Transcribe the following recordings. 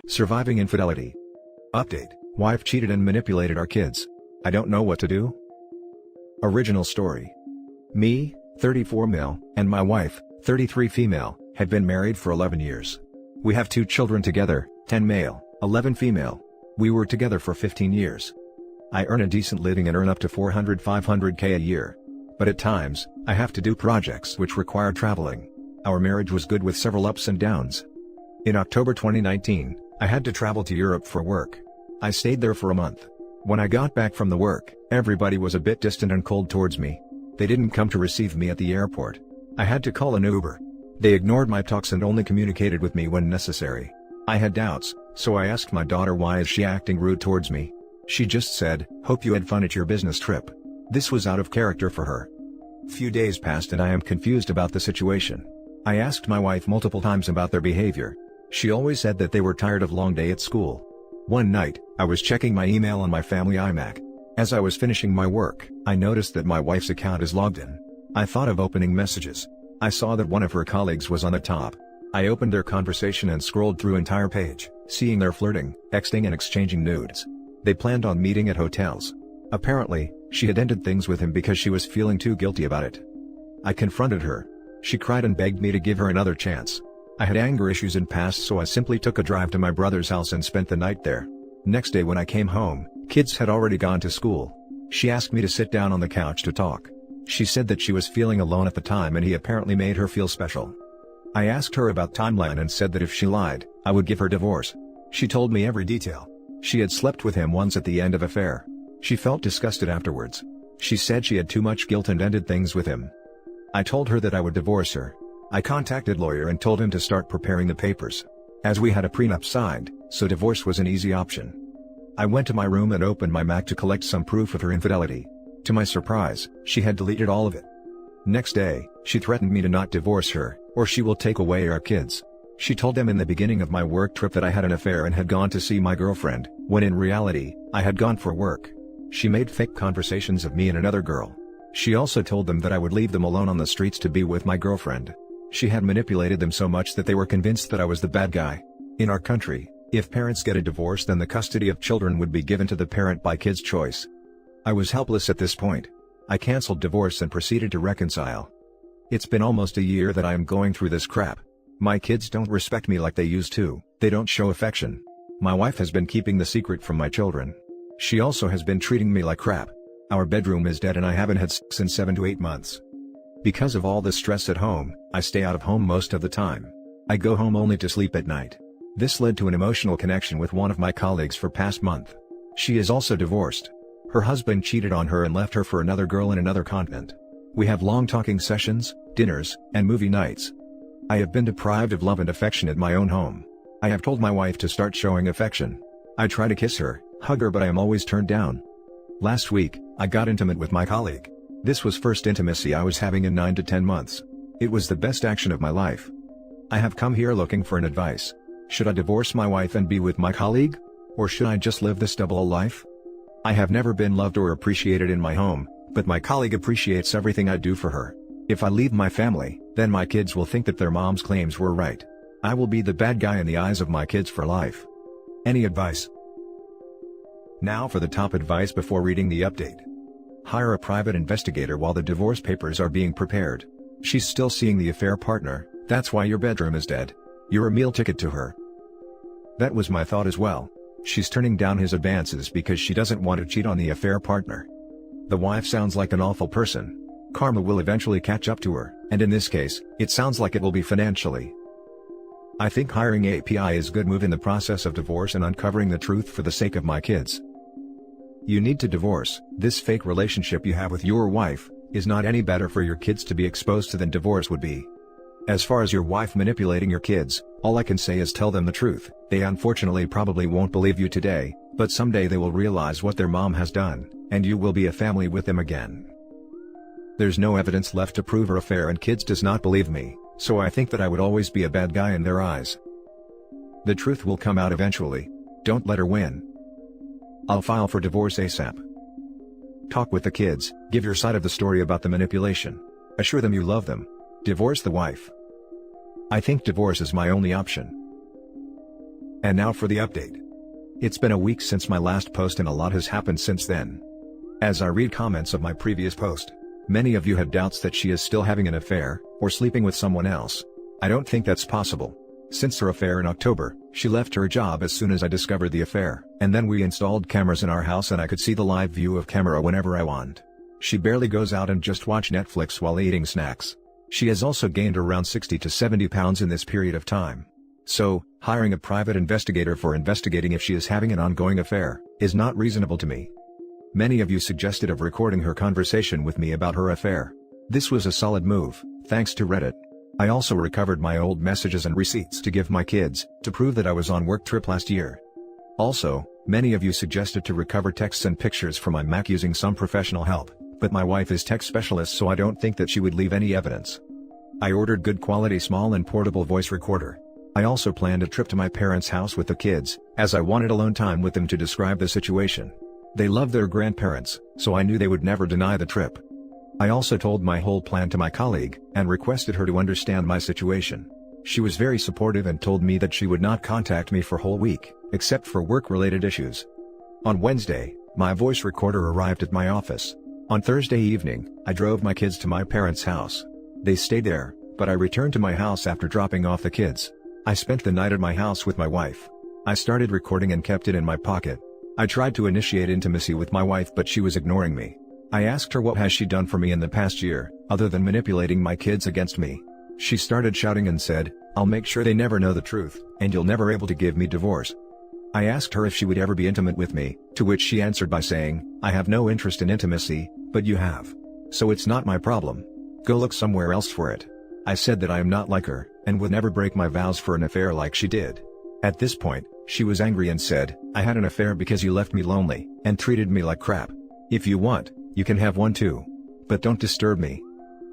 Surviving infidelity. Update: wife cheated and manipulated our kids. I don't know what to do. Original story. Me, 34 male, and my wife, 33 female, had been married for 11 years. We have 2 children together, 10 male, 11 female. We were together for 15 years. I earn a decent living and earn up to 400-500K a year. But at times, I have to do projects which require traveling. Our marriage was good with several ups and downs. In October 2019, I had to travel to Europe for work. I stayed there for a month. When I got back from the work, everybody was a bit distant and cold towards me. They didn't come to receive me at the airport. I had to call an Uber. They ignored my talks and only communicated with me when necessary. I had doubts, so I asked my daughter, why is she acting rude towards me? She just said, "Hope you had fun at your business trip." This was out of character for her. Few days passed and I am confused about the situation. I asked my wife multiple times about their behavior. She always said that they were tired of long day at school. One night, I was checking my email on my family iMac. As I was finishing my work, I noticed that my wife's account is logged in. I thought of opening messages. I saw that one of her colleagues was on the top. I opened their conversation and scrolled through entire page, seeing their flirting, texting and exchanging nudes. They planned on meeting at hotels. Apparently, she had ended things with him because she was feeling too guilty about it. I confronted her. She cried and begged me to give her another chance. I had anger issues in past, so I simply took a drive to my brother's house and spent the night there. Next day when I came home, kids had already gone to school. She asked me to sit down on the couch to talk. She said that she was feeling alone at the time and he apparently made her feel special. I asked her about timeline and said that if she lied, I would give her divorce. She told me every detail. She had slept with him once at the end of affair. She felt disgusted afterwards. She said she had too much guilt and ended things with him. I told her that I would divorce her. I contacted lawyer and told him to start preparing the papers. As we had a prenup signed, so divorce was an easy option. I went to my room and opened my Mac to collect some proof of her infidelity. To my surprise, she had deleted all of it. Next day, she threatened me to not divorce her, or she will take away our kids. She told them in the beginning of my work trip that I had an affair and had gone to see my girlfriend, when in reality, I had gone for work. She made fake conversations of me and another girl. She also told them that I would leave them alone on the streets to be with my girlfriend. She had manipulated them so much that they were convinced that I was the bad guy. In our country, if parents get a divorce, then the custody of children would be given to the parent by kid's choice. I was helpless at this point. I canceled divorce and proceeded to reconcile. It's been almost a year that I am going through this crap. My kids don't respect me like they used to, they don't show affection. My wife has been keeping the secret from my children. She also has been treating me like crap. Our bedroom is dead and I haven't had sex in 7 to 8 months. Because of all the stress at home, I stay out of home most of the time. I go home only to sleep at night. This led to an emotional connection with one of my colleagues for past month. She is also divorced. Her husband cheated on her and left her for another girl in another continent. We have long talking sessions, dinners, and movie nights. I have been deprived of love and affection at my own home. I have told my wife to start showing affection. I try to kiss her, hug her, but I am always turned down. Last week, I got intimate with my colleague. This was first intimacy I was having in 9 to 10 months. It was the best action of my life. I have come here looking for an advice. Should I divorce my wife and be with my colleague? Or should I just live this double life? I have never been loved or appreciated in my home, but my colleague appreciates everything I do for her. If I leave my family, then my kids will think that their mom's claims were right. I will be the bad guy in the eyes of my kids for life. Any advice? Now for the top advice before reading the update. Hire a private investigator while the divorce papers are being prepared. She's still seeing the affair partner, that's why your bedroom is dead. You're a meal ticket to her. That was my thought as well. She's turning down his advances because she doesn't want to cheat on the affair partner. The wife sounds like an awful person. Karma will eventually catch up to her, and in this case, it sounds like it will be financially. I think hiring API is a good move in the process of divorce and uncovering the truth for the sake of my kids. You need to divorce. This fake relationship you have with your wife is not any better for your kids to be exposed to than divorce would be. As far as your wife manipulating your kids, all I can say is tell them the truth. They unfortunately probably won't believe you today, but someday they will realize what their mom has done, and you will be a family with them again. There's no evidence left to prove her affair and kids does not believe me, so I think that I would always be a bad guy in their eyes. The truth will come out eventually. Don't let her win. I'll file for divorce ASAP. Talk with the kids, give your side of the story about the manipulation. Assure them you love them. Divorce the wife. I think divorce is my only option. And now for the update. It's been a week since my last post and a lot has happened since then. As I read comments of my previous post, many of you have doubts that she is still having an affair, or sleeping with someone else. I don't think that's possible. Since her affair in October, she left her job as soon as I discovered the affair, and then we installed cameras in our house and I could see the live view of camera whenever I want. She barely goes out and just watch Netflix while eating snacks. She has also gained around 60 to 70 pounds in this period of time. So, hiring a private investigator for investigating if she is having an ongoing affair, is not reasonable to me. Many of you suggested of recording her conversation with me about her affair. This was a solid move, thanks to Reddit. I also recovered my old messages and receipts to give my kids, to prove that I was on work trip last year. Also, many of you suggested to recover texts and pictures from my Mac using some professional help, but my wife is tech specialist so I don't think that she would leave any evidence. I ordered good quality small and portable voice recorder. I also planned a trip to my parents' house with the kids, as I wanted alone time with them to describe the situation. They love their grandparents, so I knew they would never deny the trip. I also told my whole plan to my colleague, and requested her to understand my situation. She was very supportive and told me that she would not contact me for a whole week, except for work-related issues. On Wednesday, my voice recorder arrived at my office. On Thursday evening, I drove my kids to my parents' house. They stayed there, but I returned to my house after dropping off the kids. I spent the night at my house with my wife. I started recording and kept it in my pocket. I tried to initiate intimacy with my wife but she was ignoring me. I asked her what has she done for me in the past year, other than manipulating my kids against me. She started shouting and said, "I'll make sure they never know the truth, and you'll never able to give me divorce." I asked her if she would ever be intimate with me, to which she answered by saying, "I have no interest in intimacy, but you have. So it's not my problem. Go look somewhere else for it." I said that I am not like her, and would never break my vows for an affair like she did. At this point, she was angry and said, "I had an affair because you left me lonely, and treated me like crap. If you want, you can have one too. But don't disturb me."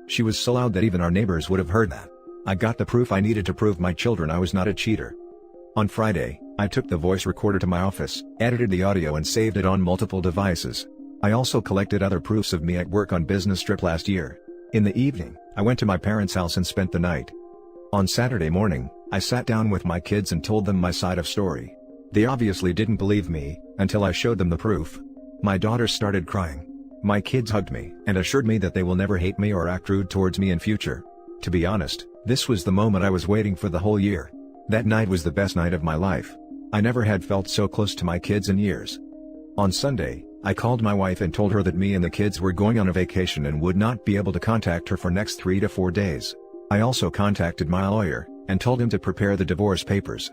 She was so loud that even our neighbors would have heard that. I got the proof I needed to prove my children I was not a cheater. On Friday, I took the voice recorder to my office, edited the audio and saved it on multiple devices. I also collected other proofs of me at work on business trip last year. In the evening, I went to my parents' house and spent the night. On Saturday morning, I sat down with my kids and told them my side of story. They obviously didn't believe me, until I showed them the proof. My daughter started crying. My kids hugged me and assured me that they will never hate me or act rude towards me in future. To be honest, this was the moment I was waiting for the whole year. That night was the best night of my life. I never had felt so close to my kids in years. On Sunday, I called my wife and told her that me and the kids were going on a vacation and would not be able to contact her for next 3 to 4 days. I also contacted my lawyer, and told him to prepare the divorce papers.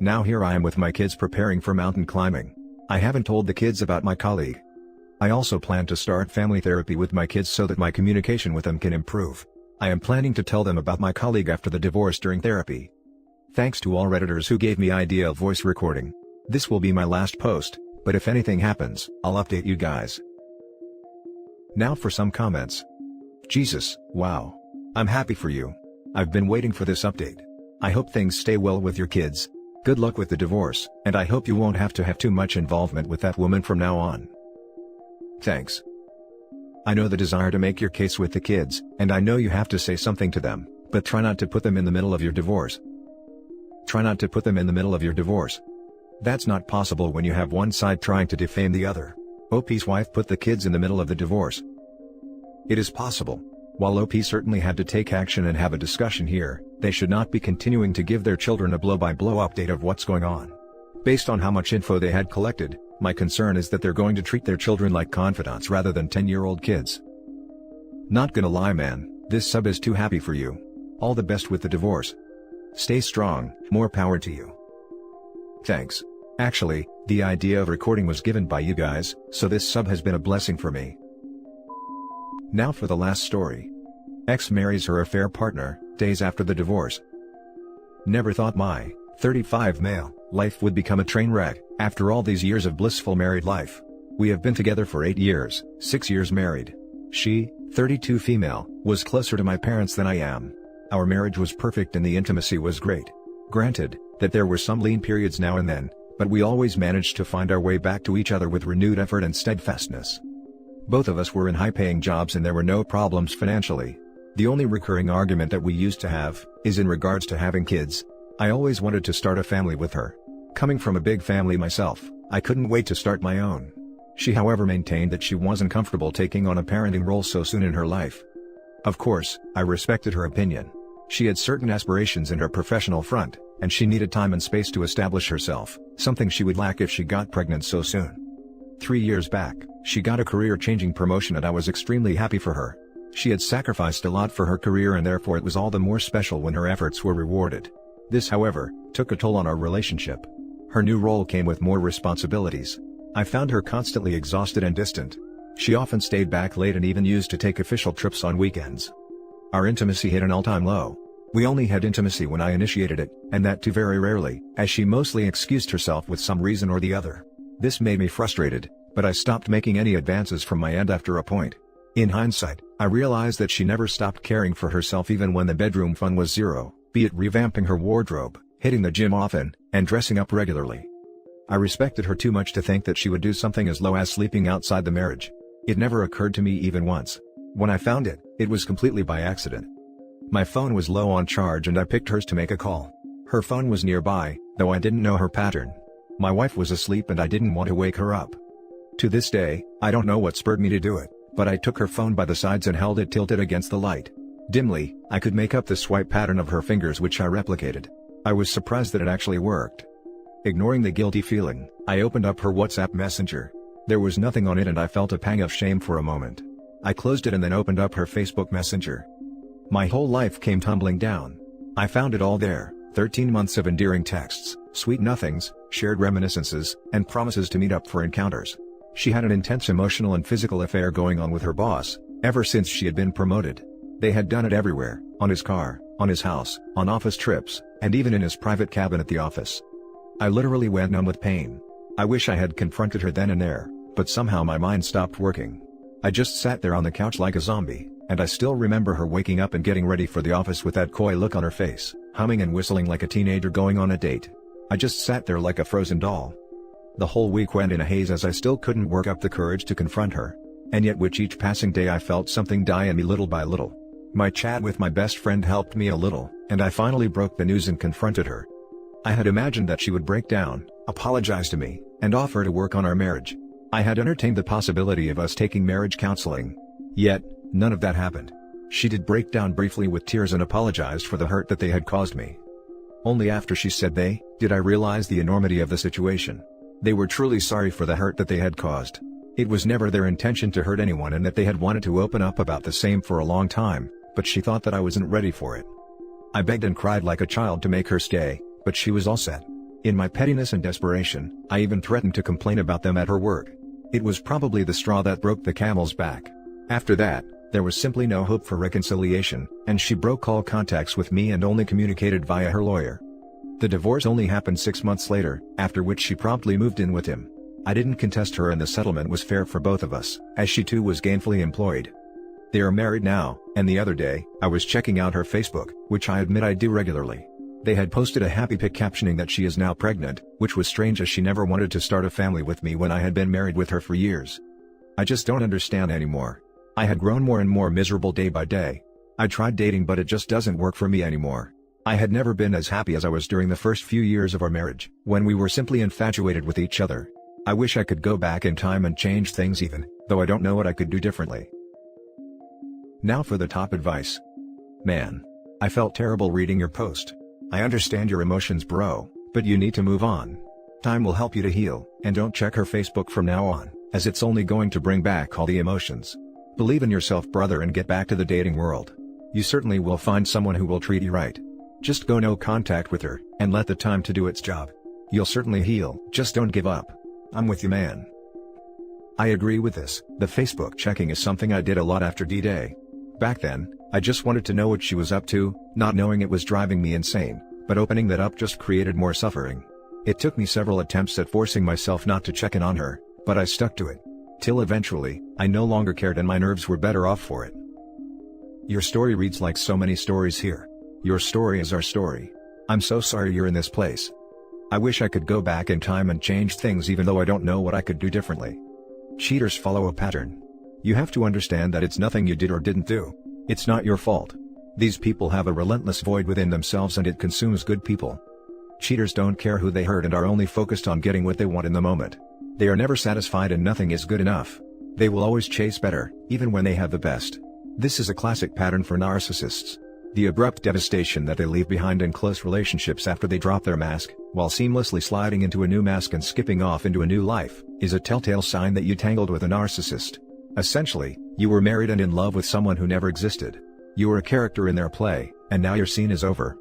Now here I am with my kids preparing for mountain climbing. I haven't told the kids about my colleague. I also plan to start family therapy with my kids so that my communication with them can improve. I am planning to tell them about my colleague after the divorce during therapy. Thanks to all Redditors who gave me idea of voice recording. This will be my last post, but if anything happens, I'll update you guys. Now for some comments. Jesus, wow. I'm happy for you. I've been waiting for this update. I hope things stay well with your kids. Good luck with the divorce, and I hope you won't have to have too much involvement with that woman from now on. Thanks. I know the desire to make your case with the kids, and I know you have to say something to them, but try not to put them in the middle of your divorce. Try not to put them in the middle of your divorce. That's not possible when you have one side trying to defame the other. OP's wife put the kids in the middle of the divorce. It is possible. While OP certainly had to take action and have a discussion here, they should not be continuing to give their children a blow-by-blow update of what's going on. Based on how much info they had collected, my concern is that they're going to treat their children like confidants rather than 10-year-old kids. Not gonna lie man, this sub is too happy for you. All the best with the divorce. Stay strong, more power to you. Thanks. Actually, the idea of recording was given by you guys, so this sub has been a blessing for me. Now for the last story. Ex marries her affair partner, days after the divorce. Never thought my 35 male life would become a train wreck, after all these years of blissful married life. We have been together for 8 years, 6 years married. She, 32 female, was closer to my parents than I am. Our marriage was perfect and the intimacy was great. Granted, that there were some lean periods now and then, but we always managed to find our way back to each other with renewed effort and steadfastness. Both of us were in high-paying jobs and there were no problems financially. The only recurring argument that we used to have, is in regards to having kids. I always wanted to start a family with her. Coming from a big family myself, I couldn't wait to start my own. She however maintained that she wasn't comfortable taking on a parenting role so soon in her life. Of course, I respected her opinion. She had certain aspirations in her professional front, and she needed time and space to establish herself, something she would lack if she got pregnant so soon. 3 years back, she got a career-changing promotion and I was extremely happy for her. She had sacrificed a lot for her career and therefore it was all the more special when her efforts were rewarded. This however, took a toll on our relationship. Her new role came with more responsibilities. I found her constantly exhausted and distant. She often stayed back late and even used to take official trips on weekends. Our intimacy hit an all-time low. We only had intimacy when I initiated it, and that too very rarely, as she mostly excused herself with some reason or the other. This made me frustrated, but I stopped making any advances from my end after a point. In hindsight, I realized that she never stopped caring for herself even when the bedroom fun was zero, be it revamping her wardrobe, hitting the gym often, and dressing up regularly. I respected her too much to think that she would do something as low as sleeping outside the marriage. It never occurred to me even once. When I found it, it was completely by accident. My phone was low on charge and I picked hers to make a call. Her phone was nearby, though I didn't know her pattern. My wife was asleep and I didn't want to wake her up. To this day, I don't know what spurred me to do it, but I took her phone by the sides and held it tilted against the light. Dimly, I could make up the swipe pattern of her fingers which I replicated. I was surprised that it actually worked. Ignoring the guilty feeling, I opened up her WhatsApp messenger. There was nothing on it and I felt a pang of shame for a moment. I closed it and then opened up her Facebook Messenger. My whole life came tumbling down. I found it all there, 13 months of endearing texts, sweet nothings, shared reminiscences, and promises to meet up for encounters. She had an intense emotional and physical affair going on with her boss, ever since she had been promoted. They had done it everywhere, on his car, on his house, on office trips, and even in his private cabin at the office. I literally went numb with pain. I wish I had confronted her then and there, but somehow my mind stopped working. I just sat there on the couch like a zombie, and I still remember her waking up and getting ready for the office with that coy look on her face, humming and whistling like a teenager going on a date. I just sat there like a frozen doll. The whole week went in a haze as I still couldn't work up the courage to confront her. And yet with each passing day I felt something die in me little by little. My chat with my best friend helped me a little, and I finally broke the news and confronted her. I had imagined that she would break down, apologize to me, and offer to work on our marriage. I had entertained the possibility of us taking marriage counseling. Yet, none of that happened. She did break down briefly with tears and apologized for the hurt that they had caused me. Only after she said they, did I realize the enormity of the situation. They were truly sorry for the hurt that they had caused. It was never their intention to hurt anyone and that they had wanted to open up about the same for a long time, but she thought that I wasn't ready for it. I begged and cried like a child to make her stay, but she was all set. In my pettiness and desperation, I even threatened to complain about them at her work. It was probably the straw that broke the camel's back. After that, there was simply no hope for reconciliation, and she broke all contacts with me and only communicated via her lawyer. The divorce only happened 6 months later, after which she promptly moved in with him. I didn't contest her and the settlement was fair for both of us, as she too was gainfully employed. They are married now, and the other day, I was checking out her Facebook, which I admit I do regularly. They had posted a happy pic captioning that she is now pregnant, which was strange as she never wanted to start a family with me when I had been married with her for years. I just don't understand anymore. I had grown more and more miserable day by day. I tried dating but it just doesn't work for me anymore. I had never been as happy as I was during the first few years of our marriage, when we were simply infatuated with each other. I wish I could go back in time and change things even, though I don't know what I could do differently. Now for the top advice. Man. I felt terrible reading your post. I understand your emotions, bro, but you need to move on. Time will help you to heal, and don't check her Facebook from now on, as it's only going to bring back all the emotions. Believe in yourself, brother, and get back to the dating world. You certainly will find someone who will treat you right. Just go no contact with her, and let the time to do its job. You'll certainly heal, just don't give up. I'm with you, man. I agree with this. The Facebook checking is something I did a lot after D-Day. Back then, I just wanted to know what she was up to, not knowing it was driving me insane, but opening that up just created more suffering. It took me several attempts at forcing myself not to check in on her, but I stuck to it. Till eventually, I no longer cared and my nerves were better off for it. Your story reads like so many stories here. Your story is our story. I'm so sorry you're in this place. I wish I could go back in time and change things even though I don't know what I could do differently. Cheaters follow a pattern. You have to understand that it's nothing you did or didn't do. It's not your fault. These people have a relentless void within themselves and it consumes good people. Cheaters don't care who they hurt and are only focused on getting what they want in the moment. They are never satisfied and nothing is good enough. They will always chase better, even when they have the best. This is a classic pattern for narcissists. The abrupt devastation that they leave behind in close relationships after they drop their mask, while seamlessly sliding into a new mask and skipping off into a new life, is a telltale sign that you tangled with a narcissist. Essentially, you were married and in love with someone who never existed. You were a character in their play, and now your scene is over.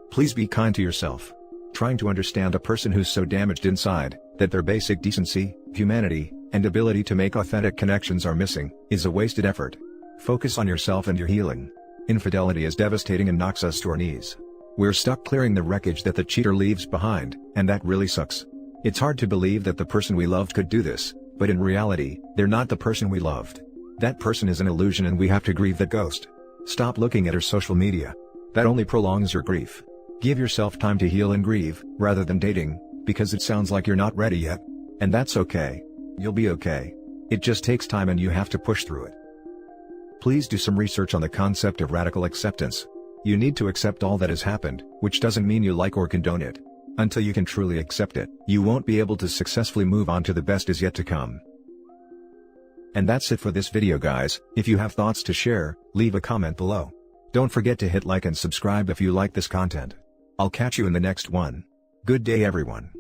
Please be kind to yourself. Trying to understand a person who's so damaged inside, that their basic decency, humanity, and ability to make authentic connections are missing, is a wasted effort. Focus on yourself and your healing. Infidelity is devastating and knocks us to our knees. We're stuck clearing the wreckage that the cheater leaves behind, and that really sucks. It's hard to believe that the person we loved could do this, but in reality, they're not the person we loved. That person is an illusion and we have to grieve that ghost. Stop looking at her social media. That only prolongs your grief. Give yourself time to heal and grieve, rather than dating, because it sounds like you're not ready yet. And that's okay. You'll be okay. It just takes time and you have to push through it. Please do some research on the concept of radical acceptance. You need to accept all that has happened, which doesn't mean you like or condone it. Until you can truly accept it, you won't be able to successfully move on to the best is yet to come. And that's it for this video, guys. If you have thoughts to share, leave a comment below. Don't forget to hit like and subscribe if you like this content. I'll catch you in the next one. Good day, everyone.